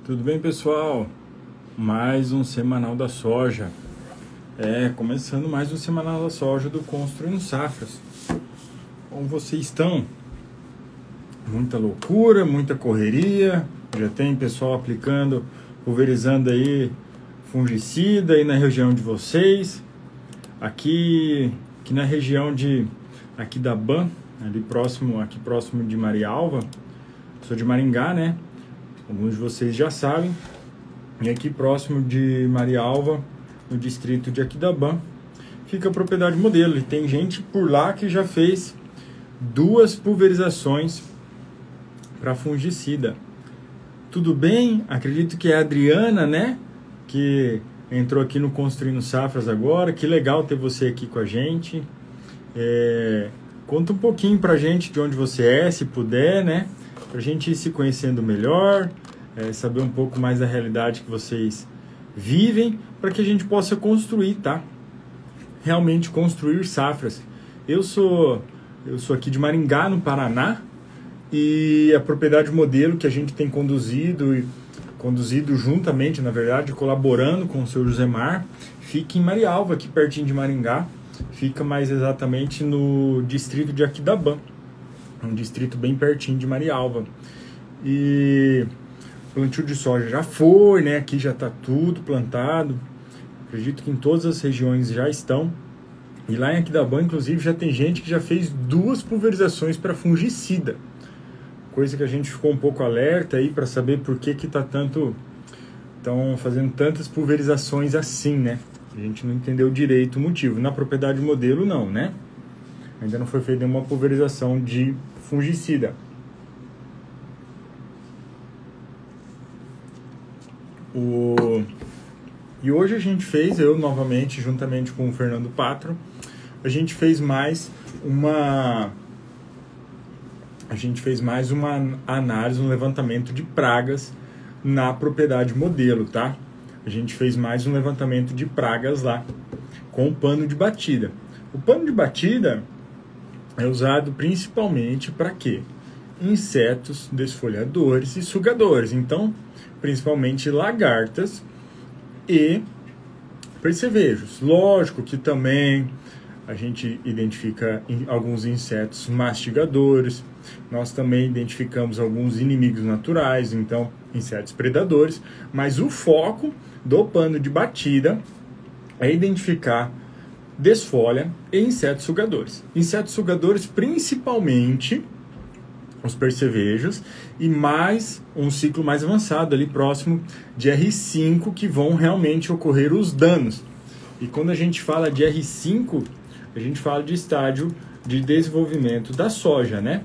Tudo bem, pessoal? Mais um Semanal da Soja. Começando mais um Semanal da Soja do Construindo Safras. Como vocês estão? Muita loucura, muita correria. Já tem pessoal aplicando, pulverizando aí fungicida aí na região de vocês. Aqui na região de Aquidauã, ali próximo de Marialva. Sou de Maringá, né? Alguns de vocês já sabem. E aqui próximo de Marialva, no distrito de Aquidauã, fica a propriedade modelo. E tem gente por lá que já fez 2 pulverizações para fungicida. Tudo bem? Acredito que é a Adriana, né? Que entrou aqui no Construindo Safras agora. Que legal ter você aqui com a gente. Conta um pouquinho pra gente de onde você é, se puder, né? Pra gente ir se conhecendo melhor, saber um pouco mais da realidade que vocês vivem, para que a gente possa construir, tá? Realmente construir safras. Eu sou aqui de Maringá, no Paraná, e a propriedade modelo que a gente tem conduzido juntamente, na verdade, colaborando com o seu Josemar, fica em Marialva, aqui pertinho de Maringá, fica mais exatamente no distrito de Aquidauã. Um distrito bem pertinho de Marialva. E o plantio de soja já foi, né? Aqui já está tudo plantado. Acredito que em todas as regiões já estão. E lá em Aquidauã, inclusive, já tem gente que já fez 2 pulverizações para fungicida. Coisa que a gente ficou um pouco alerta aí para saber por que estão fazendo tantas pulverizações assim, né? A gente não entendeu direito o motivo. Na propriedade modelo, não, né? Ainda não foi feita nenhuma pulverização de fungicida. E hoje a gente fez, eu novamente, juntamente com o Fernando Patro, a gente fez mais uma análise, um levantamento de pragas na propriedade modelo, tá? A gente fez mais um levantamento de pragas lá, com o pano de batida. O pano de batida é usado principalmente para quê? Insetos desfolhadores e sugadores. Então, principalmente lagartas e percevejos. Lógico que também a gente identifica alguns insetos mastigadores. Nós também identificamos alguns inimigos naturais, então insetos predadores. Mas o foco do pano de batida é identificar desfolha e insetos sugadores. Insetos sugadores principalmente os percevejos e mais um ciclo mais avançado ali próximo de R5 que vão realmente ocorrer os danos. E quando a gente fala de R5, a gente fala de estágio de desenvolvimento da soja, né?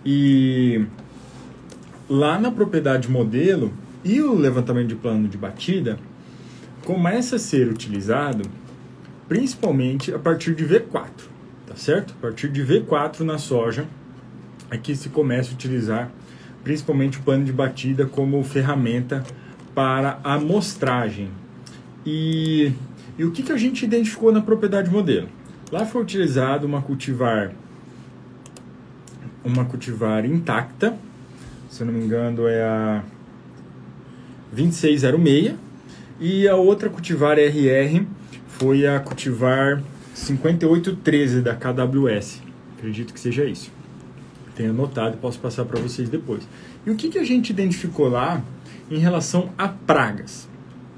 E lá na propriedade modelo e o levantamento de plano de batida começa a ser utilizado principalmente a partir de V4, tá certo? A partir de V4 na soja é que se começa a utilizar principalmente o pano de batida como ferramenta para a amostragem. E o que a gente identificou na propriedade modelo? Lá foi utilizado uma cultivar intacta, se eu não me engano é a 2606, e a outra cultivar RR foi a cultivar 5813 da KWS. Acredito que seja isso. Tenho anotado e posso passar para vocês depois. E o que a gente identificou lá em relação a pragas?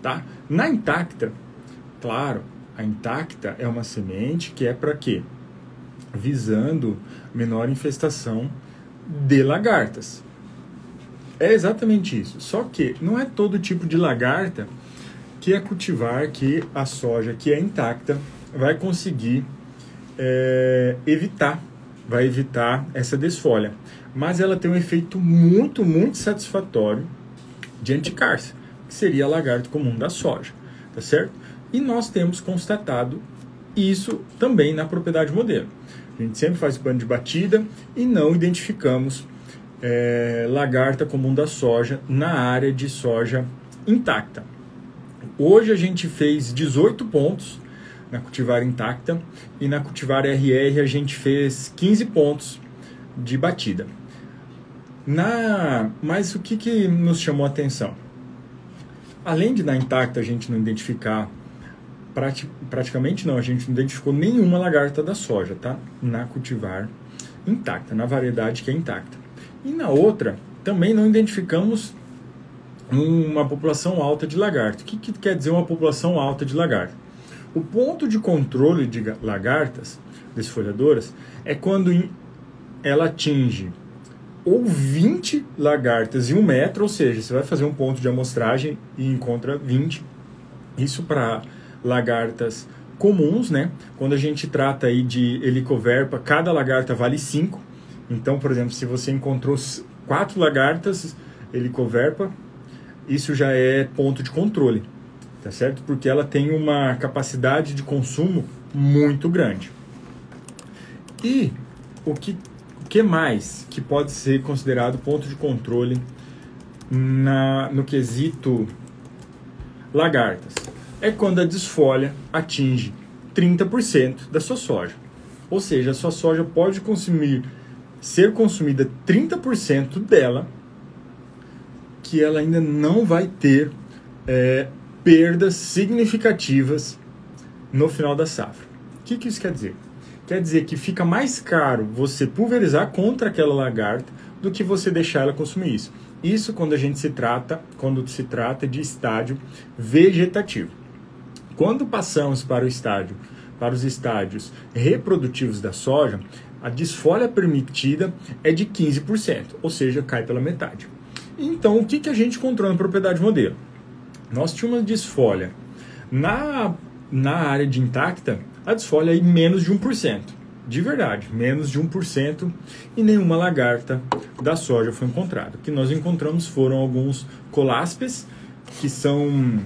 Tá? Na intacta, claro, a intacta é uma semente que é para quê? Visando menor infestação de lagartas. É exatamente isso. Só que não é todo tipo de lagarta que a cultivar, que a soja que é intacta vai conseguir evitar essa desfolha. Mas ela tem um efeito muito, muito satisfatório de anticárcia, que seria a lagarta comum da soja, tá certo? E nós temos constatado isso também na propriedade modelo. A gente sempre faz pano de batida e não identificamos lagarta comum da soja na área de soja intacta. Hoje a gente fez 18 pontos na cultivar intacta e na cultivar RR a gente fez 15 pontos de batida. Mas o que nos chamou a atenção? além de na intacta a gente não identificar, praticamente não, a gente não identificou nenhuma lagarta da soja, tá? Na cultivar intacta, na variedade que é intacta. E na outra, também não identificamos uma população alta de lagarto. O que quer dizer uma população alta de lagarto? O ponto de controle de lagartas desfolhadoras é quando ela atinge ou 20 lagartas em 1 metro, ou seja, você vai fazer um ponto de amostragem e encontra 20. Isso para lagartas comuns, né? Quando a gente trata aí de helicoverpa, cada lagarta vale 5. Então, por exemplo, se você encontrou 4 lagartas helicoverpa, isso já é ponto de controle, tá certo? Porque ela tem uma capacidade de consumo muito grande. E o que mais que pode ser considerado ponto de controle no quesito lagartas? É quando a desfolha atinge 30% da sua soja. Ou seja, a sua soja pode ser consumida 30% dela, que ela ainda não vai ter perdas significativas no final da safra. O que isso quer dizer? Quer dizer que fica mais caro você pulverizar contra aquela lagarta do que você deixar ela consumir isso. Isso quando se trata de estágio vegetativo. Quando passamos para os estádios reprodutivos da soja, a desfolha permitida é de 15%, ou seja, cai pela metade. Então, o que a gente encontrou na propriedade modelo? Nós tínhamos desfolha na área de intacta, a desfolha é menos de 1%. De verdade, menos de 1%, e nenhuma lagarta da soja foi encontrada. O que nós encontramos foram alguns coláspes, que são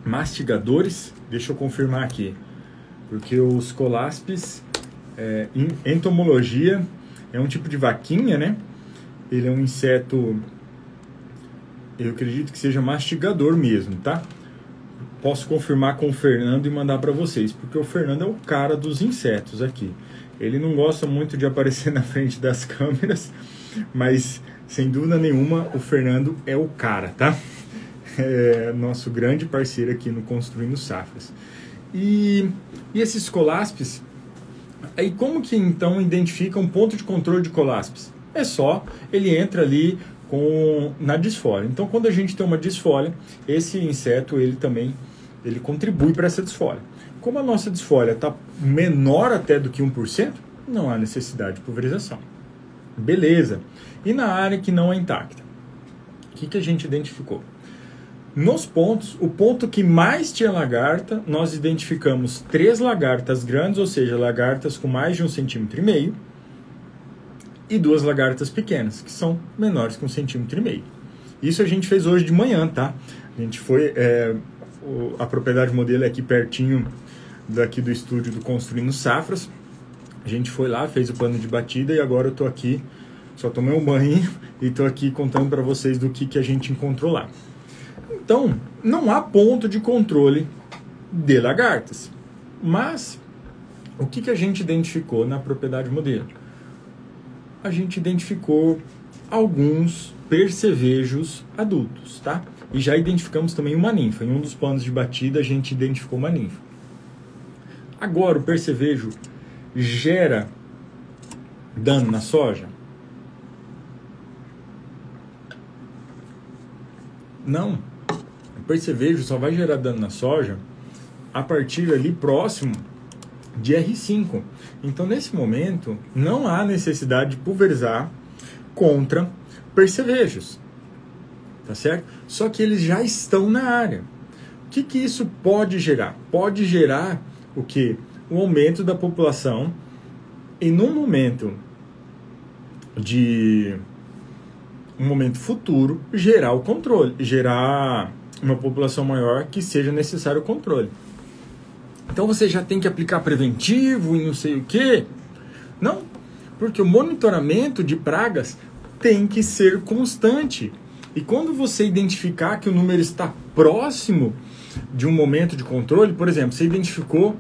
mastigadores. Deixa eu confirmar aqui, porque os coláspes, em entomologia, é um tipo de vaquinha, né? Ele é um inseto, eu acredito que seja mastigador mesmo, tá? Posso confirmar com o Fernando e mandar para vocês, porque o Fernando é o cara dos insetos aqui. Ele não gosta muito de aparecer na frente das câmeras, mas sem dúvida nenhuma o Fernando é o cara, tá? É nosso grande parceiro aqui no Construindo Safras. E esses coláspes, aí como que então identifica um ponto de controle de coláspes? É só, ele entra ali na desfolha. Então quando a gente tem uma desfolha, esse inseto ele contribui para essa desfolha. Como a nossa desfolha está menor até do que 1%, não há necessidade de pulverização. Beleza. E na área que não é intacta? O que a gente identificou? Nos pontos, o ponto que mais tinha lagarta, nós identificamos 3 lagartas grandes, ou seja, lagartas com mais de 1,5 cm, e 2 lagartas pequenas, que são menores que 1,5 cm. Isso a gente fez hoje de manhã, tá? A gente foi... a propriedade modelo é aqui pertinho daqui do estúdio do Construindo Safras. A gente foi lá, fez o plano de batida e agora eu tô aqui, só tomei um banho e tô aqui contando para vocês do que a gente encontrou lá. Então, não há ponto de controle de lagartas. Mas, o que a gente identificou na propriedade modelo? A gente identificou alguns percevejos adultos, tá? E já identificamos também uma ninfa. Em um dos planos de batida, a gente identificou uma ninfa. Agora, o percevejo gera dano na soja? Não. O percevejo só vai gerar dano na soja a partir ali próximo de R5. Então, nesse momento, não há necessidade de pulverizar contra percevejos. Tá certo? Só que eles já estão na área. O que isso pode gerar? Pode gerar o quê? O aumento da população e num momento futuro, gerar o controle, gerar uma população maior que seja necessário o controle. Então você já tem que aplicar preventivo e não sei o quê? Não, porque o monitoramento de pragas tem que ser constante. E quando você identificar que o número está próximo de um momento de controle, por exemplo, você identificou,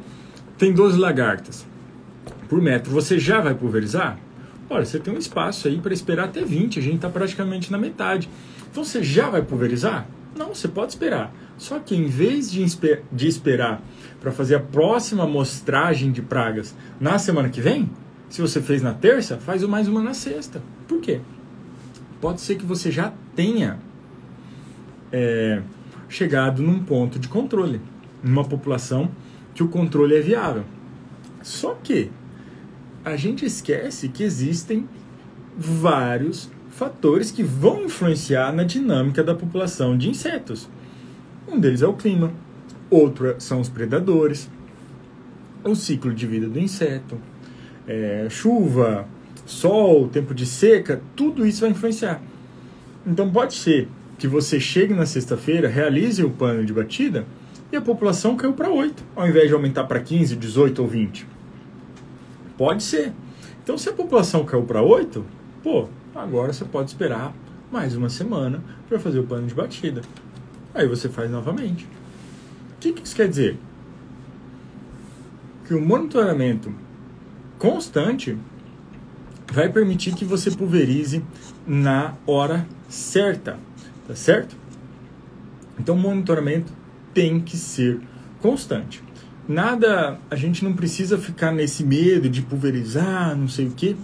tem 12 lagartas por metro, você já vai pulverizar? Olha, você tem um espaço aí para esperar até 20, a gente está praticamente na metade. Então você já vai pulverizar? Não, você pode esperar. Só que em vez de esperar para fazer a próxima amostragem de pragas na semana que vem, se você fez na terça, faz mais uma na sexta. Por quê? Pode ser que você já tenha chegado num ponto de controle, numa população que o controle é viável. Só que a gente esquece que existem vários fatores que vão influenciar na dinâmica da população de insetos. Um deles é o clima, outro são os predadores, o ciclo de vida do inseto, chuva, sol, tempo de seca, tudo isso vai influenciar. Então pode ser que você chegue na sexta-feira, realize o pano de batida e a população caiu para 8, ao invés de aumentar para 15, 18 ou 20. Pode ser. Então se a população caiu para 8, agora você pode esperar mais uma semana para fazer o pano de batida. Aí você faz novamente. O que isso quer dizer? Que o monitoramento constante vai permitir que você pulverize na hora certa, tá certo? Então o monitoramento tem que ser constante. A gente não precisa ficar nesse medo de pulverizar, não sei o quê.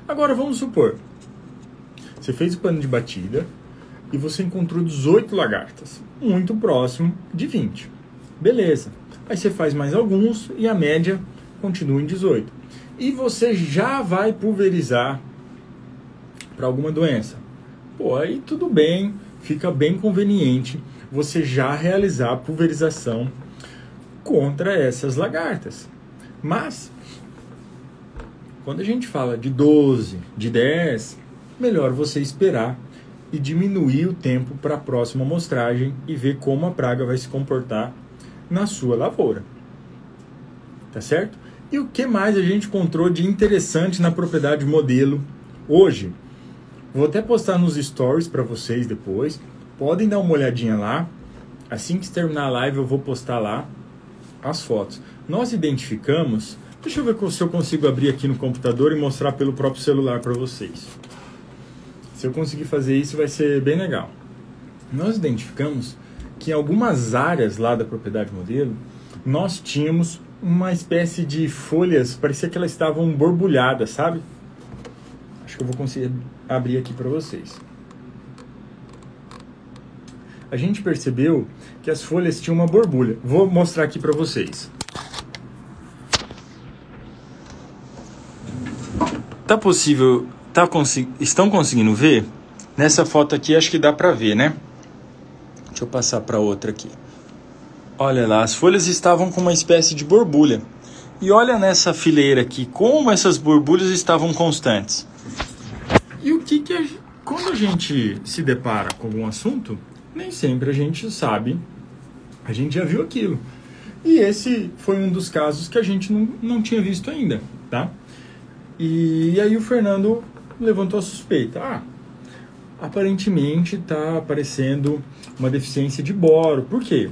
Agora vamos supor, você fez o pano de batida e você encontrou 18 lagartas, muito próximo de 20. Beleza. Aí você faz mais alguns e a média continua em 18. E você já vai pulverizar para alguma doença. Aí tudo bem, fica bem conveniente você já realizar a pulverização contra essas lagartas. Mas, quando a gente fala de 12, de 10, melhor você esperar e diminuir o tempo para a próxima amostragem e ver como a praga vai se comportar na sua lavoura. Tá certo? E o que mais a gente encontrou de interessante na propriedade modelo hoje? Vou até postar nos stories para vocês depois. Podem dar uma olhadinha lá. Assim que terminar a live eu vou postar lá as fotos. Nós identificamos... Deixa eu ver se eu consigo abrir aqui no computador e mostrar pelo próprio celular para vocês. Se eu conseguir fazer isso vai ser bem legal. Nós identificamos que em algumas áreas lá da propriedade modelo, nós tínhamos uma espécie de folhas, parecia que elas estavam borbulhadas, sabe? Acho que eu vou conseguir abrir aqui para vocês. A gente percebeu que as folhas tinham uma borbulha. Vou mostrar aqui para vocês. Tá possível... Estão conseguindo ver? Nessa foto aqui acho que dá para ver, né? Deixa eu passar para outra aqui. Olha lá, as folhas estavam com uma espécie de borbulha. E olha nessa fileira aqui, como essas borbulhas estavam constantes. E o que quando a gente se depara com algum assunto, nem sempre a gente sabe, a gente já viu aquilo. E esse foi um dos casos que a gente não tinha visto ainda, tá? E aí o Fernando levantou a suspeita. Aparentemente está aparecendo uma deficiência de boro. Por quê?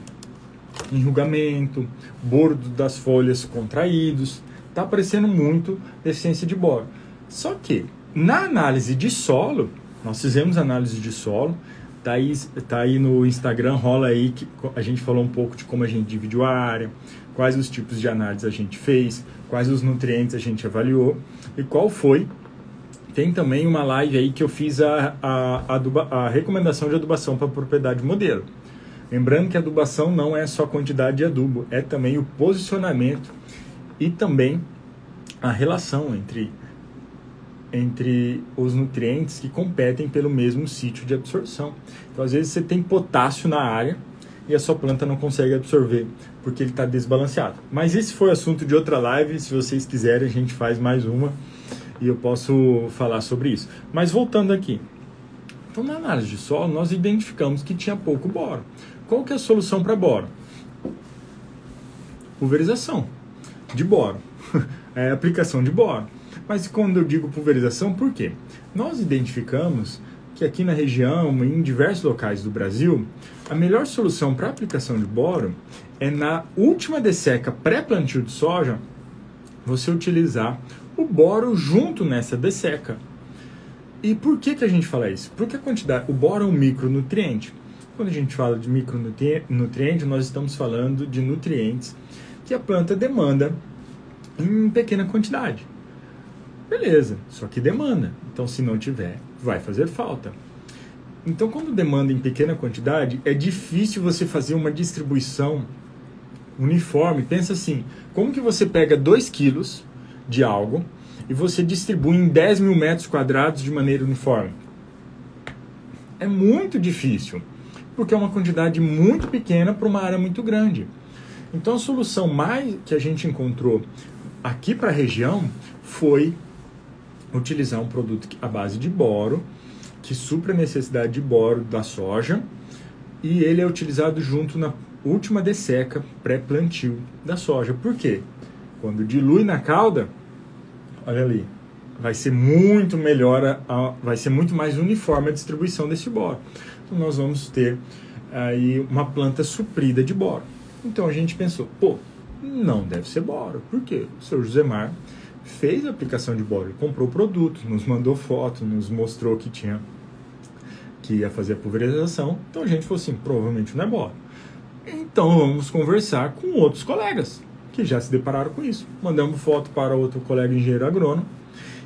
Enrugamento, bordo das folhas contraídos. Está aparecendo muito deficiência de boro. Só que, na análise de solo, nós fizemos análise de solo. Tá aí no Instagram, rola aí que a gente falou um pouco de como a gente dividiu a área, quais os tipos de análise a gente fez, quais os nutrientes a gente avaliou e qual foi. Tem também uma live aí que eu fiz a recomendação de adubação para a propriedade modelo. Lembrando que a adubação não é só quantidade de adubo, é também o posicionamento e também a relação entre os nutrientes que competem pelo mesmo sítio de absorção. Então, às vezes, você tem potássio na área e a sua planta não consegue absorver porque ele está desbalanceado. Mas esse foi assunto de outra live. Se vocês quiserem, a gente faz mais uma e eu posso falar sobre isso. Mas voltando aqui. Então, na análise de solo, nós identificamos que tinha pouco boro. Qual que é a solução para boro? Pulverização de boro. É aplicação de boro. Mas quando eu digo pulverização, por quê? Nós identificamos que aqui na região, em diversos locais do Brasil, a melhor solução para aplicação de boro é na última desseca pré-plantio de soja, você utilizar o boro junto nessa desseca. E por que a gente fala isso? Porque o boro é um micronutriente. Quando a gente fala de micronutriente, nós estamos falando de nutrientes que a planta demanda em pequena quantidade. Beleza, só que demanda. Então, se não tiver, vai fazer falta. Então, quando demanda em pequena quantidade, é difícil você fazer uma distribuição uniforme. Pensa assim, como que você pega 2 quilos de algo e você distribui em 10 mil metros quadrados de maneira uniforme? É muito difícil, porque é uma quantidade muito pequena para uma área muito grande. Então, a solução mais que a gente encontrou aqui para a região foi utilizar um produto à base de boro, que supra a necessidade de boro da soja, e ele é utilizado junto na última desseca pré-plantio da soja. Por quê? Quando dilui na cauda, olha ali, vai ser muito melhor, vai ser muito mais uniforme a distribuição desse boro. Então nós vamos ter aí uma planta suprida de boro. Então a gente pensou, pô, não deve ser boro. Por quê? O seu Josemar fez a aplicação de boro, ele comprou o produto, nos mandou foto, nos mostrou que ia fazer a pulverização. Então a gente falou assim, provavelmente não é boro. Então vamos conversar com outros colegas que já se depararam com isso. Mandamos foto para outro colega engenheiro agrônomo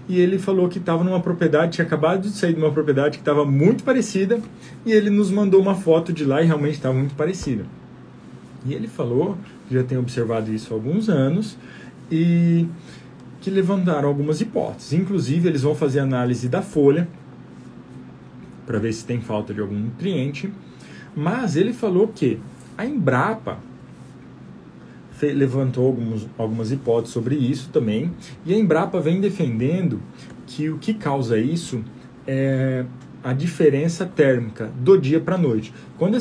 e ele falou que estava numa propriedade, tinha acabado de sair de uma propriedade que estava muito parecida, e ele nos mandou uma foto de lá e realmente estava muito parecida. E ele falou que já tem observado isso há alguns anos e que levantaram algumas hipóteses. Inclusive, eles vão fazer análise da folha para ver se tem falta de algum nutriente. Mas ele falou que a Embrapa levantou algumas hipóteses sobre isso também. E a Embrapa vem defendendo que o que causa isso é a diferença térmica do dia para a noite. Quando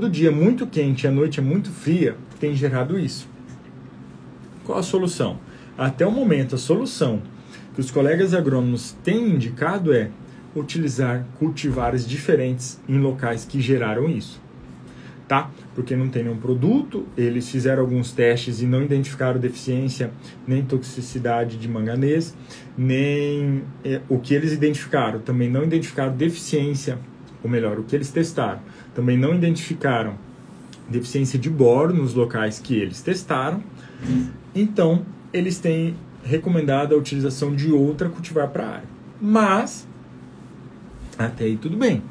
o dia é muito quente e a noite é muito fria, tem gerado isso. Qual a solução? Até o momento, a solução que os colegas agrônomos têm indicado é utilizar cultivares diferentes em locais que geraram isso, tá? Porque não tem nenhum produto, eles fizeram alguns testes e não identificaram deficiência nem toxicidade de manganês, nem o que eles identificaram, também não identificaram deficiência, ou melhor, o que eles testaram, também não identificaram deficiência de boro nos locais que eles testaram. Então, eles têm recomendado a utilização de outra cultivar para a área. Mas, até aí tudo bem.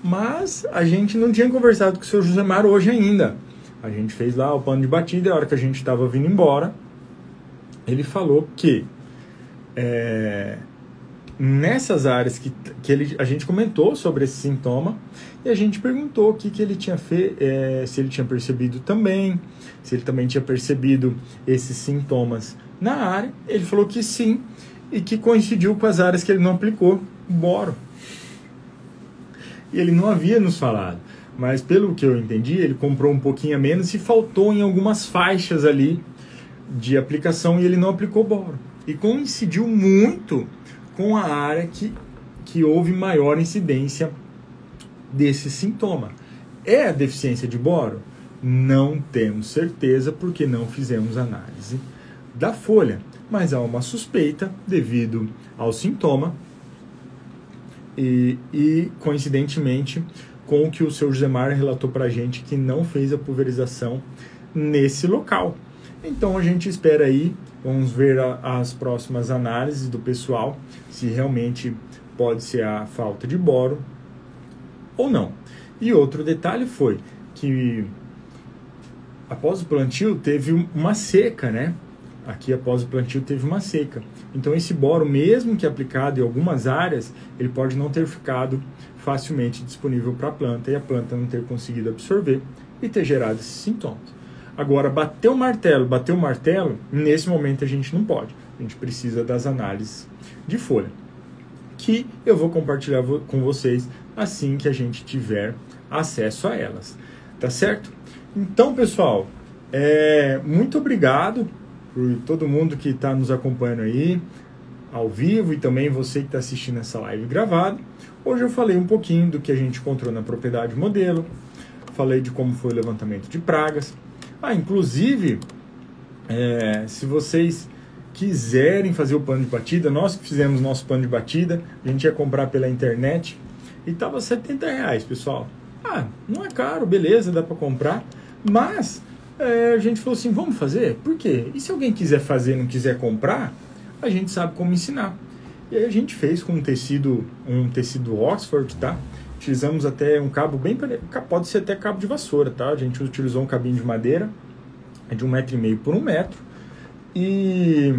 Mas a gente não tinha conversado com o seu Josemar hoje ainda. A gente fez lá o plano de batida, e a hora que a gente estava vindo embora, ele falou que nessas áreas que a gente comentou sobre esse sintoma, e a gente perguntou o que ele tinha feito, se ele tinha percebido também, se ele também tinha percebido esses sintomas na área. Ele falou que sim, e que coincidiu com as áreas que ele não aplicou boro. E ele não havia nos falado, mas pelo que eu entendi, ele comprou um pouquinho a menos e faltou em algumas faixas ali de aplicação, e ele não aplicou boro. E coincidiu muito com a área que houve maior incidência desse sintoma. É a deficiência de boro? Não temos certeza, porque não fizemos análise da folha, mas há uma suspeita devido ao sintoma e coincidentemente com o que o seu Josemar relatou para a gente, que não fez a pulverização nesse local. Então a gente espera aí, vamos ver as próximas análises do pessoal, se realmente pode ser a falta de boro ou não. E outro detalhe foi que após o plantio teve uma seca, né? Aqui após o plantio teve uma seca. Então esse boro, mesmo que aplicado em algumas áreas, ele pode não ter ficado facilmente disponível para a planta e a planta não ter conseguido absorver e ter gerado esses sintomas. Agora, bater o martelo, nesse momento a gente não pode. A gente precisa das análises de folha, que eu vou compartilhar com vocês assim que a gente tiver acesso a elas. Tá certo? Então, pessoal, muito obrigado por todo mundo que está nos acompanhando aí, ao vivo, e também você que está assistindo essa live gravada. Hoje eu falei um pouquinho do que a gente encontrou na propriedade modelo, falei de como foi o levantamento de pragas. Inclusive, se vocês quiserem fazer o plano de batida, nós que fizemos nosso plano de batida, a gente ia comprar pela internet, e estava R$70, pessoal. Ah, não é caro, beleza, dá para comprar, mas a gente falou assim, vamos fazer? Por quê? E se alguém quiser fazer e não quiser comprar, a gente sabe como ensinar. E aí a gente fez com um tecido Oxford, tá? Utilizamos até um cabo bem... Pode ser até cabo de vassoura, tá? A gente utilizou um cabinho de madeira, de 1,5 m por 1 metro. E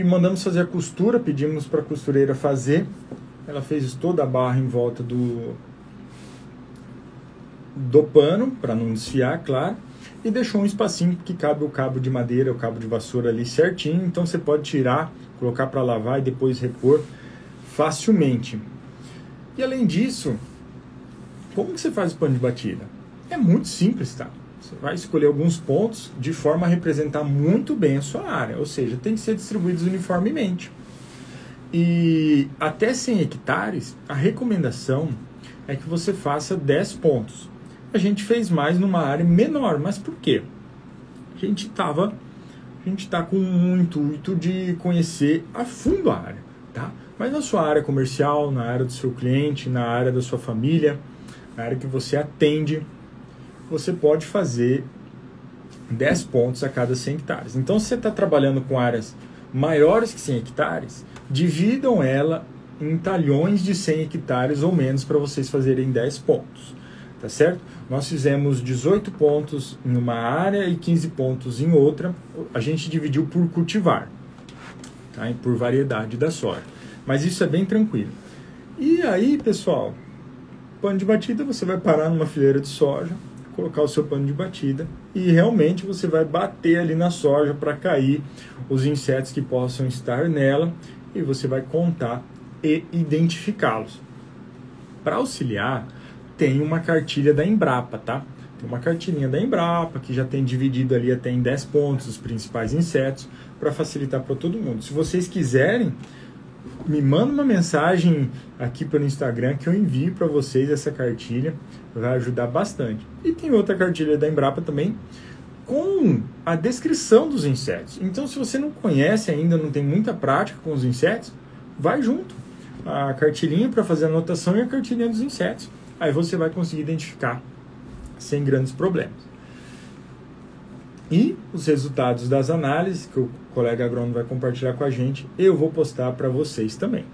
mandamos fazer a costura, pedimos para a costureira fazer. Ela fez toda a barra em volta do pano, para não desfiar, claro. E deixou um espacinho que cabe o cabo de madeira, o cabo de vassoura ali certinho. Então você pode tirar, colocar para lavar e depois repor facilmente. E além disso, como que você faz o pano de batida? É muito simples, tá? Você vai escolher alguns pontos de forma a representar muito bem a sua área, ou seja, tem que ser distribuídos uniformemente. E até 100 hectares, a recomendação é que você faça 10 pontos. A gente fez mais numa área menor, mas por quê? A gente está com um intuito de conhecer a fundo a área, tá? Mas na sua área comercial, na área do seu cliente, na área da sua família, na área que você atende, você pode fazer 10 pontos a cada 100 hectares. Então, se você está trabalhando com áreas maiores que 100 hectares, dividam ela em talhões de 100 hectares ou menos para vocês fazerem 10 pontos. Tá certo? Nós fizemos 18 pontos em uma área e 15 pontos em outra. A gente dividiu por cultivar, tá? E por variedade da soja. Mas isso é bem tranquilo. E aí, pessoal, pano de batida, você vai parar numa fileira de soja, colocar o seu pano de batida e realmente você vai bater ali na soja para cair os insetos que possam estar nela e você vai contar e identificá-los. Para auxiliar, tem uma cartilha da Embrapa, tá? Tem uma cartilhinha da Embrapa que já tem dividido ali até em 10 pontos os principais insetos para facilitar para todo mundo. Se vocês quiserem, me manda uma mensagem aqui pelo Instagram que eu envio para vocês essa cartilha, vai ajudar bastante. E tem outra cartilha da Embrapa também com a descrição dos insetos. Então, se você não conhece ainda, não tem muita prática com os insetos, vai junto. A cartilhinha para fazer a anotação e a cartilhinha dos insetos. Aí você vai conseguir identificar sem grandes problemas. E os resultados das análises que o colega agrônomo vai compartilhar com a gente, eu vou postar para vocês também.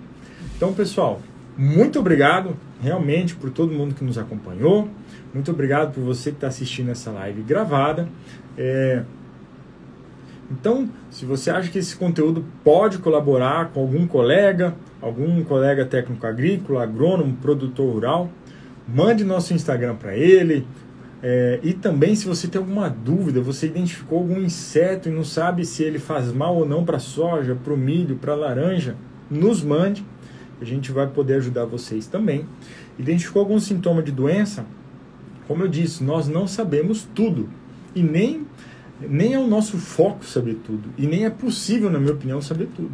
Então, pessoal, muito obrigado realmente por todo mundo que nos acompanhou. Muito obrigado por você que está assistindo essa live gravada. Então, se você acha que esse conteúdo pode colaborar com algum colega técnico agrícola, agrônomo, produtor rural, mande nosso Instagram para ele. E também, se você tem alguma dúvida, você identificou algum inseto e não sabe se ele faz mal ou não para a soja, para o milho, para a laranja, nos mande. A gente vai poder ajudar vocês também. Identificou algum sintoma de doença? Como eu disse, nós não sabemos tudo. E nem é o nosso foco saber tudo. E nem é possível, na minha opinião, saber tudo.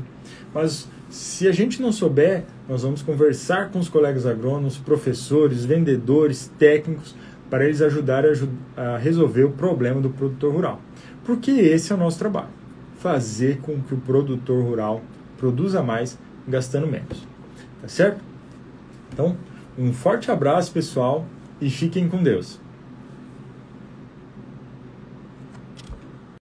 Mas se a gente não souber, nós vamos conversar com os colegas agrônomos, professores, vendedores, técnicos, para eles ajudarem a resolver o problema do produtor rural. Porque esse é o nosso trabalho. Fazer com que o produtor rural produza mais, gastando menos. Tá certo? Então, um forte abraço, pessoal, e fiquem com Deus.